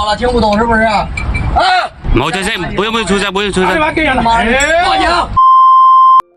好了，听不懂是不是？啊！冇出声，不用出声，不用出声。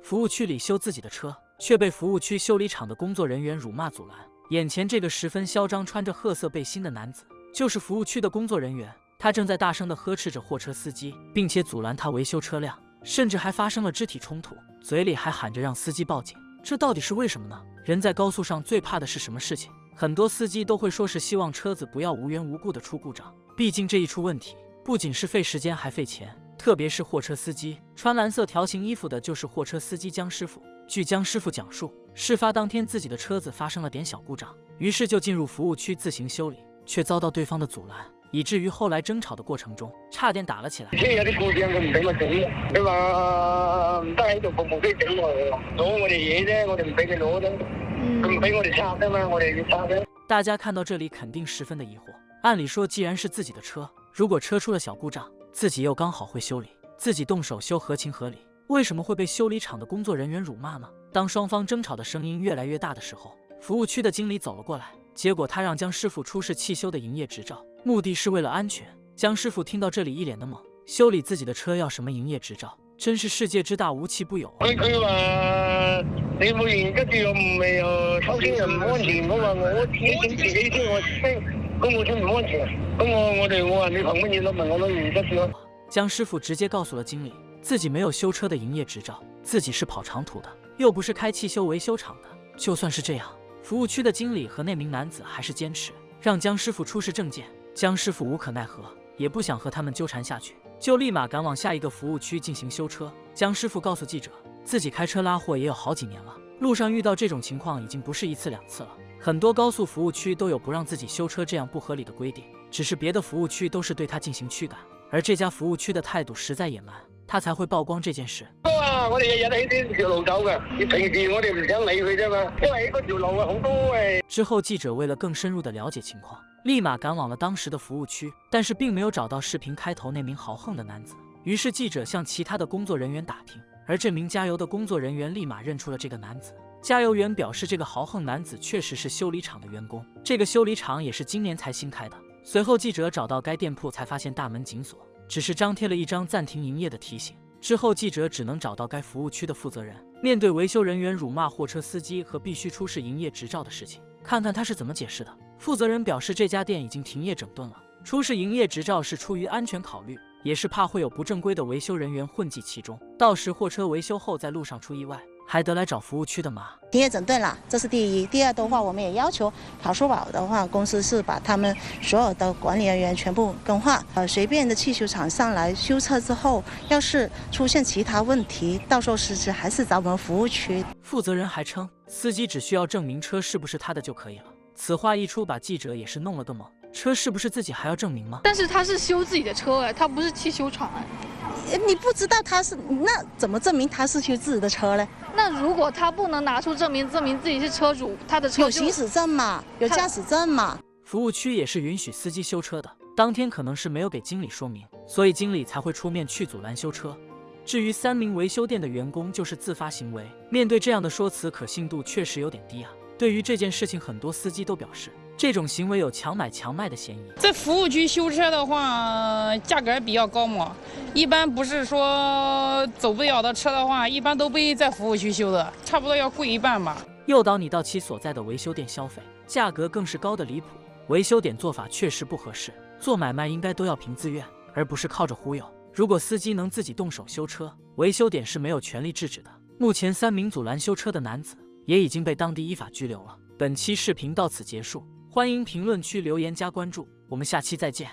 服务区里修自己的车，却被服务区修理厂的工作人员辱骂阻拦。眼前这个十分嚣张、穿着褐色背心的男子，就是服务区的工作人员。他正在大声地呵斥着货车司机，并且阻拦他维修车辆，甚至还发生了肢体冲突，嘴里还喊着让司机报警。这到底是为什么呢？人在高速上最怕的是什么事情？很多司机都会说是希望车子不要无缘无故的出故障，毕竟这一出问题，不仅是费时间还费钱。特别是货车司机，穿蓝色条形衣服的就是货车司机江师傅。据江师傅讲述，事发当天自己的车子发生了点小故障，于是就进入服务区自行修理，却遭到對方的阻拦，以至於後來爭吵的過程中，差點打了起來。車有啲故障，佢唔俾我整，佢話唔得喺度服務機整喎，攞我哋嘢啫，我哋唔俾佢攞啫，佢唔俾我哋拆㗎嘛，我哋要拆啫。大家看到這裡肯定十分的疑惑，按理說既然是自己的車，如果車出了小故障，自己又剛好會修理，自己動手修合情合理，為什麼會被修理廠的工作人員辱罵呢？當雙方爭吵的聲音越來越大的時候，服務區的經理走了過來，結果他讓江師傅出示汽修的營業執照，目的是為了安全。江師傅聽到這裡一臉的懵，修理自己的車要什麼營業執照？真是世界之大無奇不有。佢話你會員跟住又唔係收錢又唔安全，我話我自己整自己先，我咁我先唔安全。咁我話你憑乜嘢攞問我攞原則先？江師傅直接告訴了經理，自己沒有修車的營業執照，自己是跑長途的，又不是開汽修維修廠的。就算是這樣，服務區的經理和那名男子還是堅持讓江師傅出示證件。江師傅無可奈何，也不想和他們糾纏下去，就立馬趕往下一個服務區進行修車。江師傅告訴記者，自己開車拉貨也有好幾年了，路上遇到這種情況已經不是一次兩次了。很多高速服務區都有不讓自己修車這樣不合理的規定，只是別的服務區都是對他進行驅趕，而這家服務區的態度實在野蠻，他才會曝光這件事。我哋日日喺呢條路走嘅，平時我哋唔想理佢啫嘛，因為嗰條路好多誒。之後記者為了更深入的了解情況，立馬趕往了當時的服務區，但是並沒有找到視頻開頭那名豪橫的男子。於是記者向其他的工作人員打聽，而這名加油的工作人員立馬認出了這個男子。加油員表示，這個豪橫男子確實是修理廠的員工，這個修理廠也是今年才新開的。隨後記者找到該店鋪，才發現大門緊鎖，只是張貼了一張暫停營業的提醒。之後記者只能找到該服務區的負責人，面對維修人員辱罵貨車司機和必須出示營業執照的事情，看看他是怎麼解釋的。負責人表示，這家店已經停業整頓了，出示營業執照是出於安全考慮，也是怕會有不正規的維修人員混跡其中，到時貨車維修後在路上出意外，還得來找服務區的麻。停業整頓了，這是第一。第二的話，我們也要求跑數寶的話，公司是把他們所有的管理人員全部更換。隨便的汽修廠上來修車之後，要是出現其他問題，到時候實質還是找我們服務區。負責人還稱，司機只需要證明車是不是他的就可以了。此話一出，把記者也是弄了個懵，車是不是自己還要證明嗎？但是他是修自己的車哎，他不是汽修廠哎。你不知道他是，那怎麼證明他是修自己的車呢？那如果他不能拿出證明自己是車主，他的車有行駛證嘛，有駕駛證嘛。服務區也是允許司機修車的，當天可能是沒有給經理說明，所以經理才會出面去阻攔修車。至於3名維修店的員工就是自發行為，面對這樣的說辭，可信度確實有點低啊。對於這件事情，很多司機都表示，這種行為有強買強賣的嫌疑。在服務區修車的話，價格比較高嘛，一般不是說走不了的車的話，一般都不會在服務區修的，差不多要貴一半吧。誘導你到其所在的維修店消費，價格更是高得離譜。維修點做法確實不合適，做買賣應該都要憑自願，而不是靠着忽悠。如果司機能自己動手修車，維修點是沒有權利制止的。目前3名阻攔修車的男子也已經被當地依法拘留了。本期視頻到此結束，歡迎評論區留言加關注，我們下期再見。